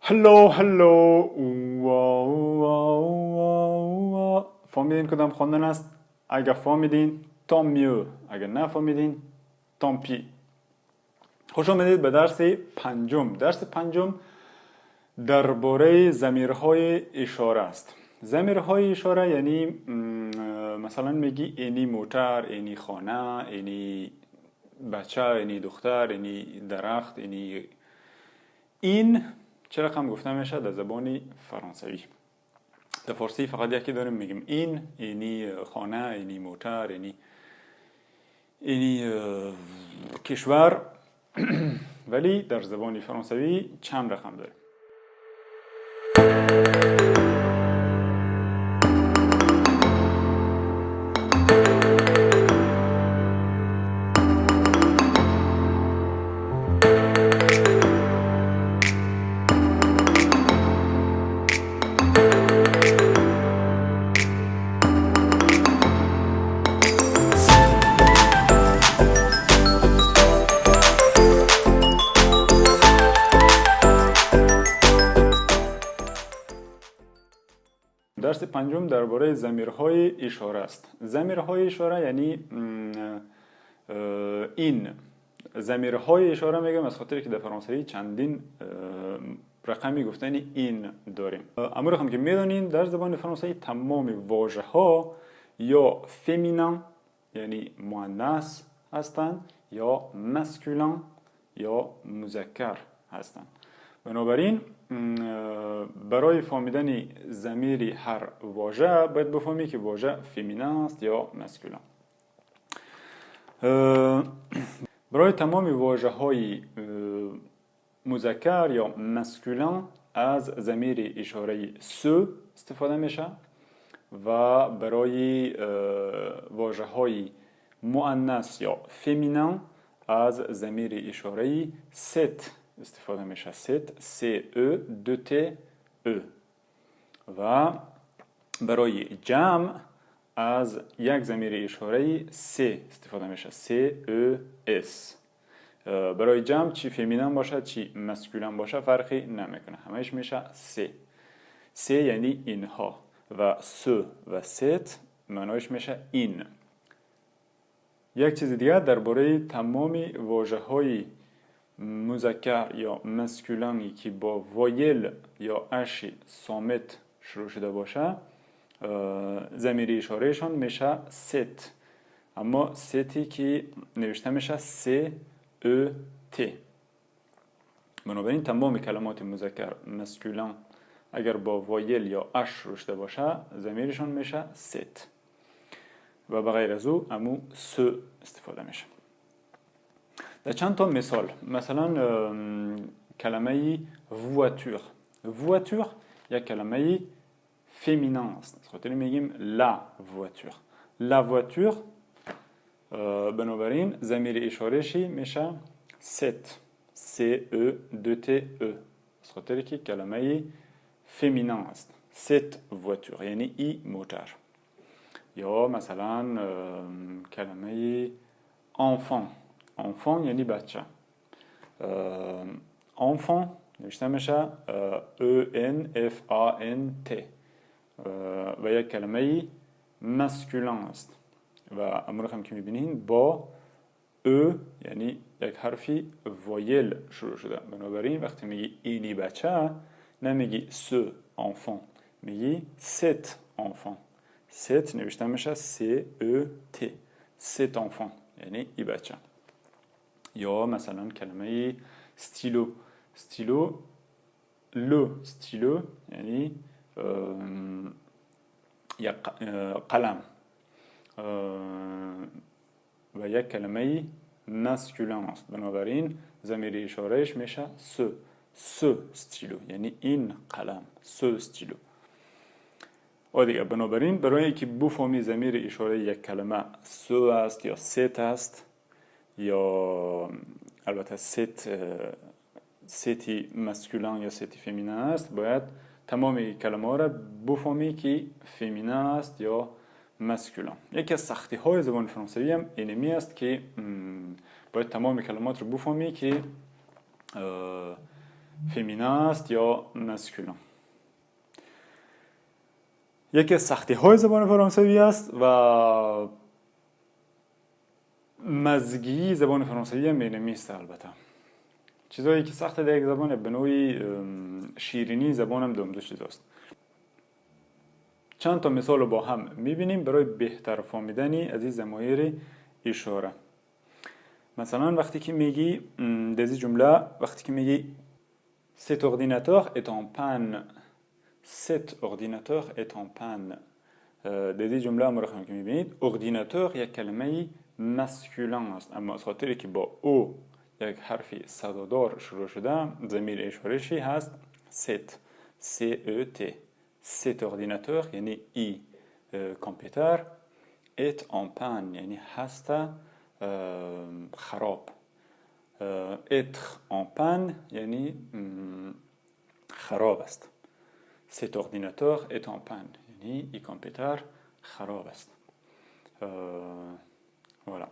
هلو هلو فهمیدین کدام خواندن است؟ اگر فهمیدین tant mieux، اگر نفهمیدین tant pis. خوش آمدید به درس پنجم. درس پنجم درباره ضمیرهای اشاره است. ضمیرهای اشاره یعنی مثلا میگی اینی موتر، اینی خانه، اینی بچه، اینی دختر، اینی درخت، اینی این چه رقم گفته میشه در زبان فرانسوی. در فارسی فقط یکی داریم میگیم این، اینی خانه، اینی موتر، اینی کشور ولی در زبان فرانسوی چند رقم داریم. درس پنجم درباره ضمیرهای اشاره است. ضمیرهای اشاره یعنی این. ضمیرهای اشاره میگم از خاطر که در فرانسوی چندین رقمی گفتن این داریم. اما رقم که میدونین در زبان فرانسوی تمام واژه ها یا فمینن یعنی مؤنث هستند یا مسکولن یا مذکر هستند. بنابراین برای فهمیدن ضمیر هر واژه باید بفهمی که واژه فمینن است یا مسکولن. برای تمام واژه های مذکر یا مسکولن از ضمیر اشاره سو استفاده میشه و برای واژه های مؤنث یا فمینن از ضمیر اشاره ست استفاده میشه. ست C-E 2T E. و برای جمع از یک ضمیر اشاره س استفاده میشه. C-E-S. برای جمع چی فمینن باشه چی مسکولن باشه فرقی نمیکنه، همهش میشه س یعنی اینها و س و ست معنیش میشه این. یک چیز دیگه درباره تمام واژه های مذکر یا مسکولنی که با وایل یا اش صامت شروع شده باشه ضمیر اشارهشان میشه ست، اما ستی که نوشته میشه C-E-T. بنابراین تمام کلمات مذکر مسکولن اگر با وایل یا اش شروع شده باشه ضمیرشان میشه ست و بغیر از او امو س استفاده میشه. در چند تا مثلا کلمه voiture یک کلمه فمینن است، خاطر میگیم la voiture بنابراین ضمیر اشارهشی میشه ست C-E-2T-E خاطر که کلمه فمینن است. ست voiture یعنی ای موتر. یا مثلا کلمه enfant یعنی بچه. enfant نوشته میشه E-N-F-A-N-T و یک کلمه مسکولن است و امروز هم که میبینین با او یعنی یک حرفی وایل شروع شده. بنابراین وقتی میگی اینی بچه نمیگی سو enfant، میگی ست enfant. ست نوشته میشه C-E-T ست enfant یعنی ای بچه. یا مثلا کلمه ستیلو یعنی یک قلم و یک کلمه مسکولن است. بنابراین ضمیر اشارهش میشه س ستیلو یعنی این قلم س ستیلو. و دیگه بنابراین برای اینکه بفهمی ضمیر اشاره یک کلمه سو است یا ست است یا البته ستی مسکولن یا ستی فمینن است باید تمام کلمه ها را بفهمی که فمینن است یا مسکولن. یکی از سختی های زبان فرانسوی هم اینمی است که باید تمام کلمات رو بفهمی که فمینین است یا مسکولین. یکی از سختی های زبان فرانسوی است و مزگی زبان فرانسوی هم بین میست. البته چیزایی که سخت در یک زبان به نوعی شیرینی زبان هم دوم دو چیز است. چند تا مثال رو با هم میبینیم برای بهتر فهمیدن از این ضمایر اشاره. مثلا وقتی که میگی در این جمله وقتی که میگی cet ordinateur est en panne، cet ordinateur est en panne، در این جمله مرخم که میبینید ordinateur یک کلمه مسکولین است، اما از خاطری که با او یک حرفی صدادار شروع شده ضمیر اشاره‌شی هست cet، cet. cet ordinateur یعنی ای کامپیوتر est en panne یعنی هست خراب. être en panne یعنی خراب است. cet ordinateur est en panne یعنی ای کامپیوتر خراب است. voilà.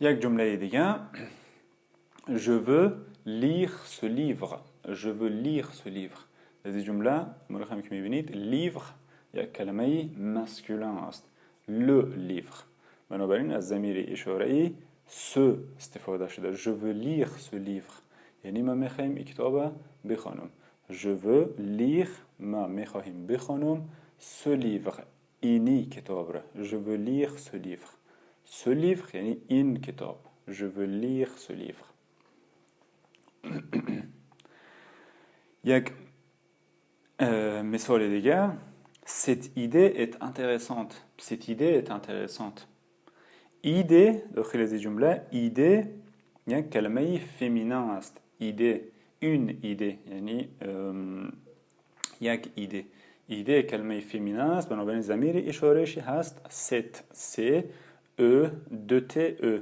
یک جمله دیگه je veux lire ce livre، je veux lire ce livre. در این جمله مرخم که میبینید livre یک کلمه مسکولین است، le livre. بنابراین از ضمیر اشاره‌ای ce استفاده شده. je veux lire ce livre یعنی ما میخوایم این کتاب بخوانم. je veux lire ما میخواهیم بخوانم ce livre اینی کتاب را. je veux lire ce livre. ce livre یعنی این کتاب. je veux lire ce livre. یک مثال دیگه cette idée est intéressante. cette idée est intéressante. ایده داخل از جمله ایده یک کلمه فمینین است. ایده اون ایده یعنی یک ایده. ایده کلمه فمینین است، بنابراین ضمیر اشاره‌شی هست cet، c e de t e.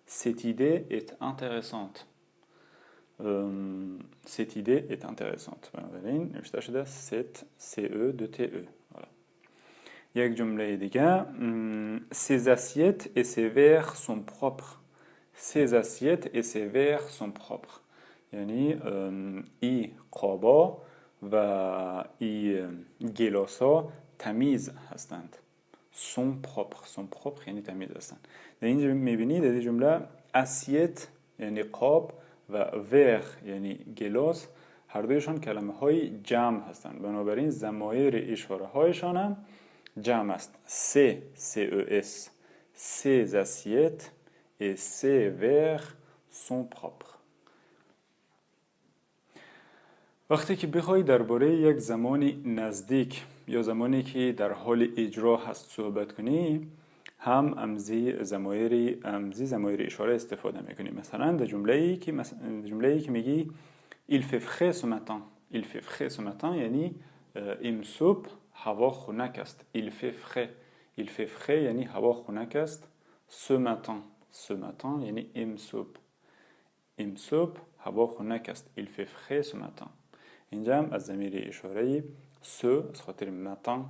cette idée est intéressante. cette idée est intéressante. بنابراین نوشته شده cet c e de t e. یک جمله دیگه ces assiettes et ces verres sont propres. ces assiettes et ces verres sont propres یعنی ای قابا و ای گلاسا تمیز هستند. sont propres. sont propres یعنی تمیز هستند. در اینجا میبینید در این جمله assiette یعنی قاب و ver یعنی گلاس هر دویشان کلمه های جمع هستند، بنابراین ضمایر اشاره هایشان هم جمع است. ces ces assiettes et ces verres sont propres. وقتی که بخوای درباره یک زمانی نزدیک یا زمانی که در حال اجرا هست صحبت کنی هم امزی ضمایر اشاره استفاده میکنی. مثلا در جمله‌ای که میگی il fait frais ce matin. il fait frais ce matin یعنی امصبح هوا خنک است. il fait frais. il fait frais یعنی هوا خنک است. ce matin. ce matin یعنی امصبح هوا خنک است. il fait frais ce matin. اینجا هم از ضمیر اشاره‌ای ce از خاطر matin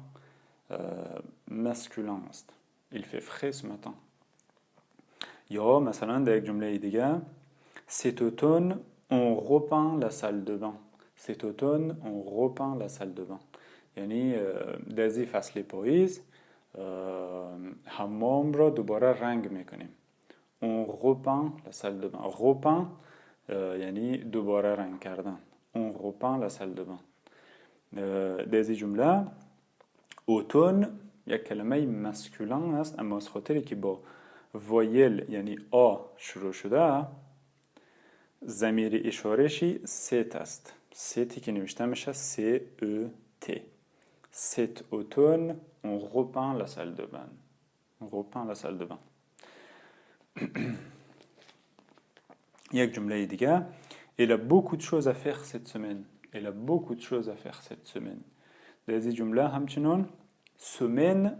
masculin است. il fait frais ce matin. یا مثلا در یک جمله دیگه cet automne on repeint la salle de bain. cet automne on repeint la salle de bain یعنی در این فصل پاییز حمام را دوباره رنگ میکنیم. on repeint la salle de bain. repeint یعنی دوباره رنگ کردن. on repeint la salle de bain. در این جمله automne یک کلمه مسکولین است، اما از خاطری که با وایل یعنی آ شروع شده ضمیر اشاره‌شی cet است. ceti که نوشته میشه c e t. cet automne on repeint la salle de bain. on repeint la salle de bain. یک جمله دیگه il a beaucoup de choses à faire cette semaine. il a beaucoup de choses à faire cette semaine. در این جمله همچنان semaine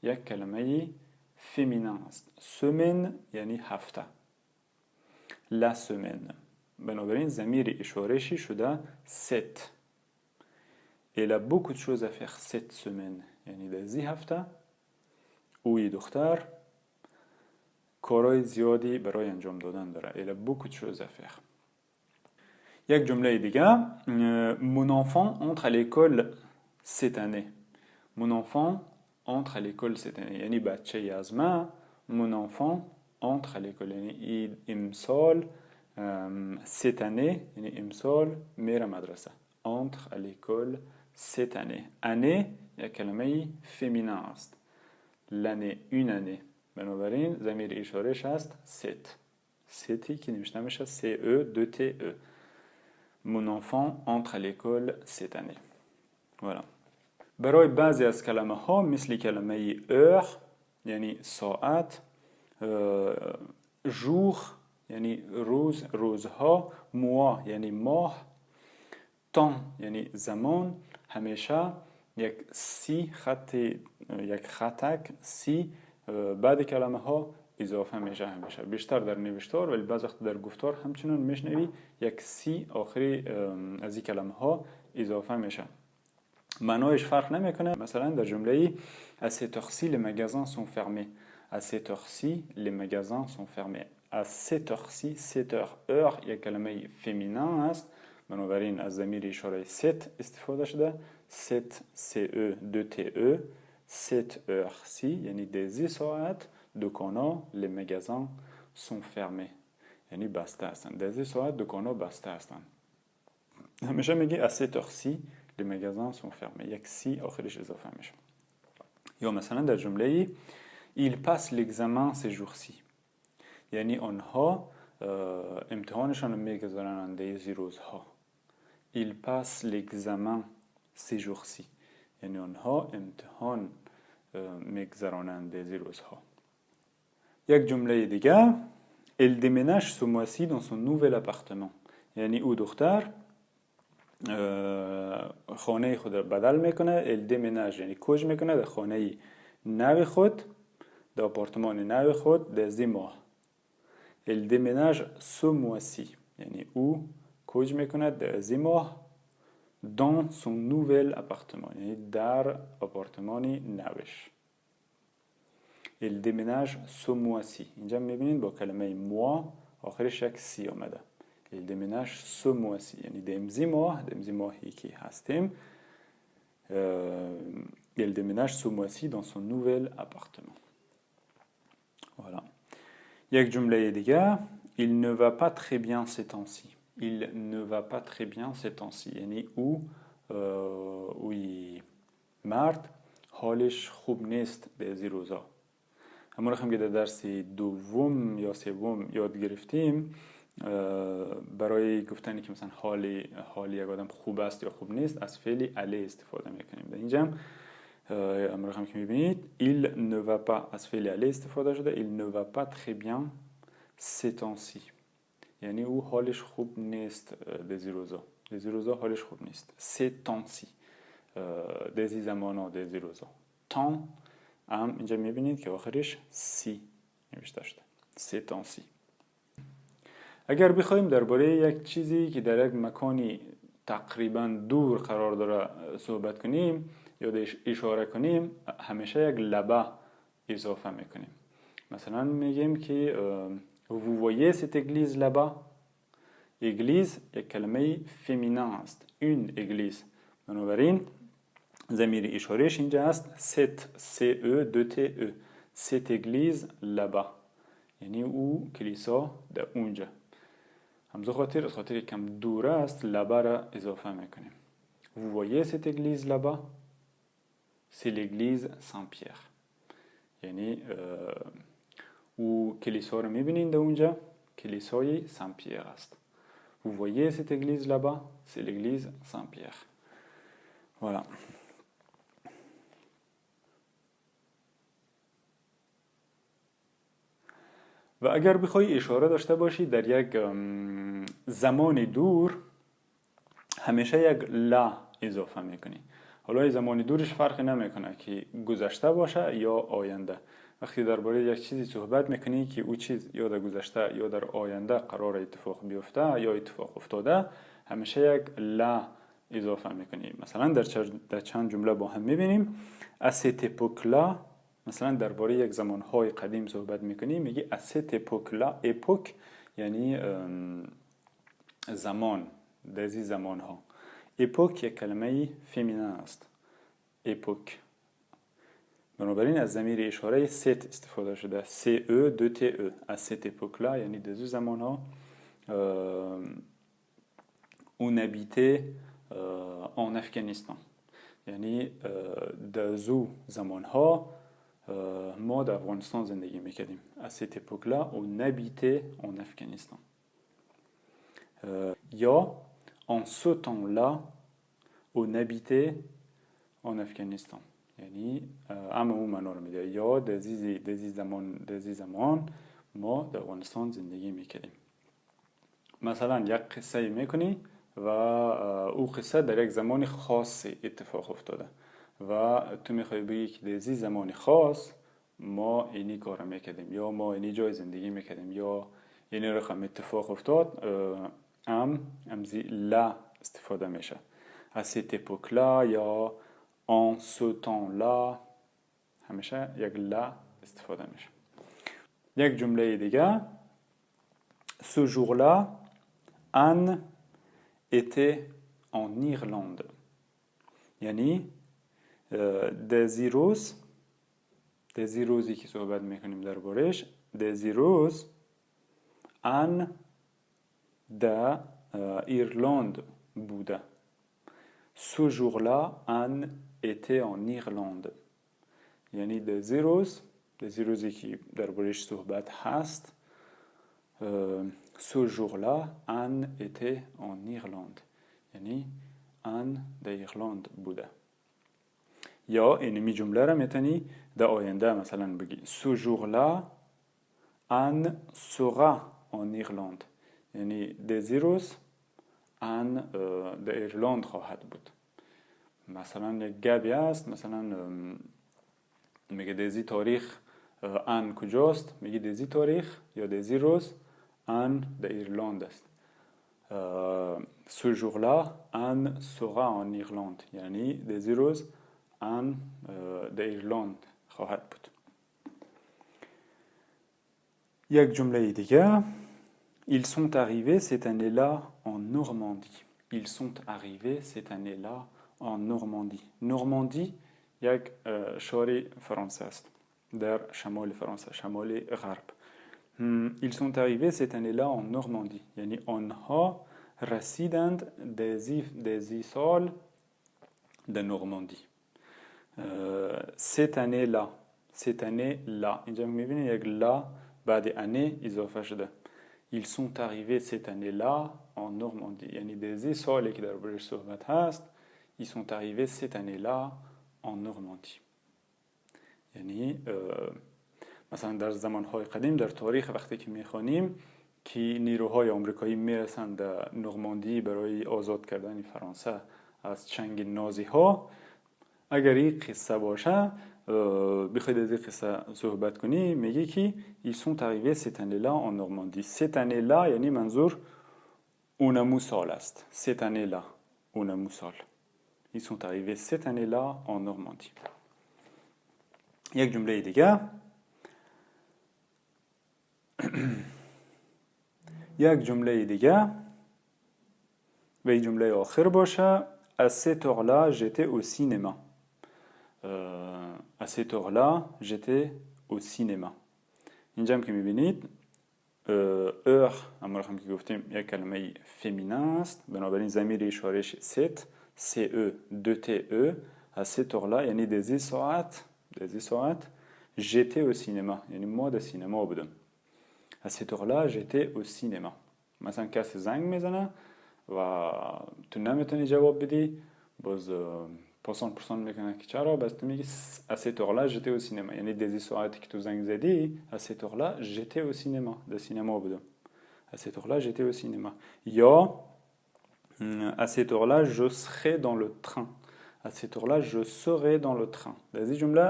یک کلمه فمینین است. semaine یعنی هفته. la semaine بنابراین ضمیر اشاره‌شی شده cet. il a beaucoup de choses à faire cette semaine یعنی در این هفته اوی دختر کارهای زیادی برای انجام دادن داره. Il a beaucoup de choses à faire. یک جمله دیگه Mon enfant entre à l'école cette année. Mon enfant entre à l'école cette année. یعنی بچه از من Mon enfant entre à l'école. یعنی امسال cette année یعنی امسال میره مدرسه. Entre à l'école cette année. année یک کلمه فمینه است. l'année une année. بنابراین ضمیر اشارهش هست set. seti که نوشته میشه CE2TE. Mon enfant entre à l'école cette année. Voilà. برای بعضی از کلمه ها مثل کلمه heure یعنی ساعت، jour یعنی روز، روزها، mois یعنی ماه، temps یعنی زمان، همیشه یک سی یک خطک سی بعد کلمه ها اضافه میشه همیشه. بیشتر در نوشتار ولی بعض وقت در گفتار همچنان میشنوی یک سی آخری از این کلمه ها اضافه میشه. معنایش فرق نمیکنه. مثلا در جمله à cette heure-ci les magasins sont fermés. à cette heure-ci les magasins sont fermés. à cette heure-ci 7 heure heure یک کلمه فمینن است. بنابراین از ضمیر اشاره set استفاده شده. set CE2TE 7 heure-ci یعنی des ساعت دکانا les magasins sont fermés یعنی بسته هستند. des ساعت دکانا بسته هستند. همیشه میگی à cette heure-ci les magasins sont fermés. یک سی آخرش اضافه میشه. یا مثلا در جمله il passe l'examen ces jours-ci یعنی آنها امتحانشان رو میگذارند این روزها. il passe l'examen ces jours-ci یعنی آنها امتحان میگذرانند این روزها. یک جمله دیگه elle déménage ce mois-ci dans son nouvel appartement یعنی او دختر خانه خود را بدل میکنه. elle déménage یعنی کوچ میکنه در خانه نو خود، در آپارتمان نو خود در این ماه. elle déménage ce mois-ci یعنی او کوچ میکنه در این ماه dans son nouvel appartement یعنی در آپارتمانی نوش. elle déménage ce mois-ci اینجا میبینید با کلمه mois آخرش یک سی آمده. elle déménage ce mois-ci یعنی دمزی ماهی که هستیم. elle déménage ce mois-ci dans son nouvel appartement. Voilà. یک جمله دیگه il ne va pas très bien ces temps-ci. il ne va pas très bien ces temps-ci یعنی اوی مرد حالش خوب نیست به این روزا. همون رقم که در درس دوم یا سوم یاد گرفتیم برای گفتنی که مثلا حالی یک آدم خوب است یا خوب نیست از فعل aller استفاده میکنیم. در اینجا همون رقم که میبینید il ne va pas از فعل aller استفاده شده. il ne va pas très bien ces temps-ci یعنی او حالش خوب نیست دزی روزا حالش خوب نیست. ces temps-ci دزی زمانا دزی روزا. temps هم اینجا میبینید که آخرش سی نوشته شده. ces temps-ci. اگر بخوایم درباره یک چیزی که در یک مکانی تقریبا دور قرار داره صحبت کنیم یا اشاره کنیم همیشه یک لبه اضافه میکنیم. مثلا میگیم که vous voyez cette église là-bas. église یک کلمه فمینن است. une église. بنابراین ضمیر اشارهش اینجا است cette CE2TE cette église là-bas یعنی او کلیسا در اونجا. همزه خاطر از خاطر کم دوره است لبه را اضافه میکنیم. vous voyez cette église là-bas. c'est l'église Saint-Pierre یعنی او کلیسا رو میبینین در اونجا کلیسای سن پیر است. vous voyez cette église là-bas. c'est l'église Saint-Pierre. voilà. و اگر بخوای اشاره داشته باشی در یک زمان دور همیشه یک لا اضافه میکنی. حالا زمان دورش فرقی نمیکنه که گذشته باشه یا آینده. وقتی درباره یک چیزی صحبت میکنی که او چیز یا در گذشته یا در آینده قرار اتفاق بیفته یا اتفاق افتاده همیشه یک لا اضافه میکنی. مثلا در چند جمله با هم میبینیم à cette époque-là مثلا درباره یک زمانهای قدیم صحبت میکنی میگی à cette époque-là époque یعنی زمان در این زمانها époque یک کلمه فمینین است époque بنابراین از ضمیر اشاره set استفاده شده CE 2TE à cette époque-là یعنی در این زمانها on habitait en Afghanistan یعنی در زو زمانها ما در افغانستان زندگی میکردیم à cette époque-là on habitait en Afghanistan یا en ce temps-là on habitait en Afghanistan یعنی اون معنا رو میده یا در این زمان ما در افغانستان زندگی میکردیم مثلا یک قصه میکنی و او قصه در یک زمان خاصی اتفاق افتاده و تو میخوای بگی که در این زمان خاص ما اینی کار میکردیم یا ما اینی جای زندگی میکردیم یا اینی رقم اتفاق افتاد امزی لا استفاده میشه à cette époque-là یا en ce temps-là همیشه یک لا استفاده میشه یک جمله دیگه ce jour-là Anne était en Irlande یعنی در روزی که صحبت میکنیم دربارش در روز ان در ایرلند بوده ce jour-là Anne était en Irlande یعنی در روزی که دربارش صحبت هست ce jour-là Anne était en Irlande یعنی ان در ایرلند بوده یا اینمی جمله را میتونی در آینده مثلا بگی ce jour-là Anne sera en Irlande یعنی در روز ان در ایرلند خواهد بود مثلا یک گبی است مثلا میگه در تاریخ ان کجاست میگه در تاریخ یا در روز ان در ایرلند است ce jour-là Anne sera en Irlande یعنی در روز ان در ایرلند خواهد بود یک جمله دیگه ils sont arrivés cette année-là en Normandie ils sont arrivés cette année-là en Normandie نورماندی یک شهر فرانسه است در شمال فرانسه شمال غرب ils sont arrivés cette année-là en Normandie یعنی آنها رسیدند در سال در نورماندی cette année-là اینجا میبینید یک لا بعد انه اضافه شده ils sont arrivés cette année-là en Normandie یعنی در سالی که دربارش صحبت هست ils sont arrivés cette année-là en Normandie یعنی مثلا در زمانهای قدیم در تاریخ وقتی که میخوانیم که نیروهای آمریکایی میرسند در نورماندی برای آزاد کردن فرانسه از چنگ نازی ها اگر این قصه باشه بخواید از این قصه صحبت کنی میگی که ils sont arrivés cette année-là en Normandie cette année-là یعنی منظور اونمو سال است cette année-là اونمو سال ils sont arrivés cette année-là en Normandie یک جمله دیگه یک جمله دیگه و یک جمله آخر باشه à cette heure-là j'étais au cinéma à cette heure-là j'étais au cinéma اینجا هم که میبینید heure اما رقم که گفتیم یک کلمه فمینین است بنابراین ضمیر اشارش set CE 2TE à cette heure-là یعنی در این ساعت j'étais au cinéma یعنی ما در سینما بودم à cette heure-là j'étais au cinéma مثلا کسی زنگ میزنه و تو نمیتونی جواب بدی باز پرسان میکنه که چرا بس تو میگی à cette heure-là j'étais au cinéma یعنی در این ساعتی که تو زنگ زدی à cette heure-là j'étais au cinéma در سینما بودم à cette heure-là j'étais au cinéma یا à cette heure-là je serai dans le train à cette heure-là je serai dans le train در این جمله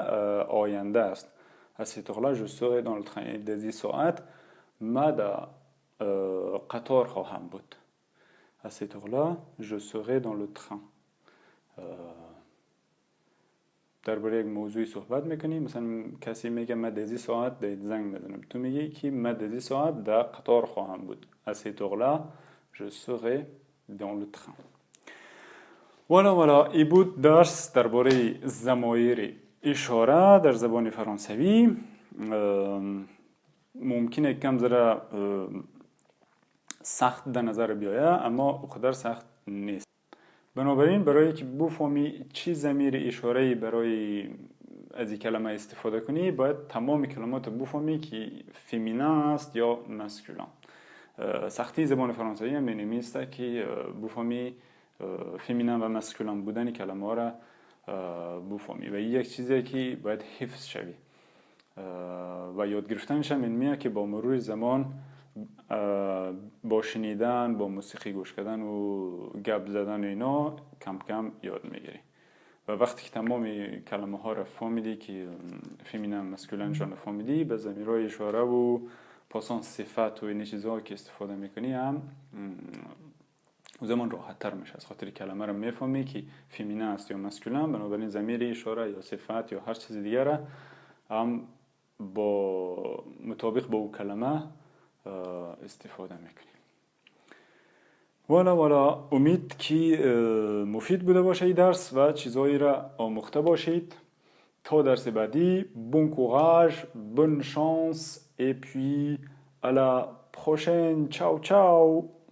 آینده است à cette heure-là je serai dans le train یعنی در این ساعت ما در قطار خواهم بود à cette heure-là je serai dans le train درباره یک موضوعی صحبت میکنی، مثلا کسی میگه من دزی ساعت دید زنگ بزنم، تو میگی که من دزی ساعت در قطار خواهم بود. à cette heure-là je serai dans le train. والا ای بود درس درباره ضمایر اشاره در زبان فرانسوی. ممکنه کم ذره سخت در نظر بیاید اما اقدر سخت نیست. بنابراین برای که بفهمی چی ضمیر اشاره‌ای برای از این کلمه استفاده کنی باید تمام کلمات بفهمی که فیمینن است یا مسکولن. سختی زبان فرانسوی هم اینمی است که بفهمی فیمینن و مسکولن بودن کلمه ها را بفهمی و یک چیزی که باید حفظ شوی و یاد گرفتنش هم اینمیه که با مرور زمان با شنیدن، با موسیقی گوش کردن و گپ زدن اینا کم کم یاد میگیری و وقتی که تمام کلمه ها را فهمیدی که فیمینن مسکولنشان را فهمیدی به ضمیرهای اشاره و پاسان صفت و این چیزها که استفاده میکنی هم زمان راحت تر میشه، از خاطر کلمه را میفهمی که فیمینن است یا مسکولن، بنابراین ضمیر اشاره یا صفت یا هر چیز دیگر را هم با مطابق با او کلمه استفاده میکنیم. والا امید که مفید بوده باشه این درس و چیزایی را آموخته باشید. تا درس بعدی bon courage, bonne chance et puis à la prochaine. Ciao ciao.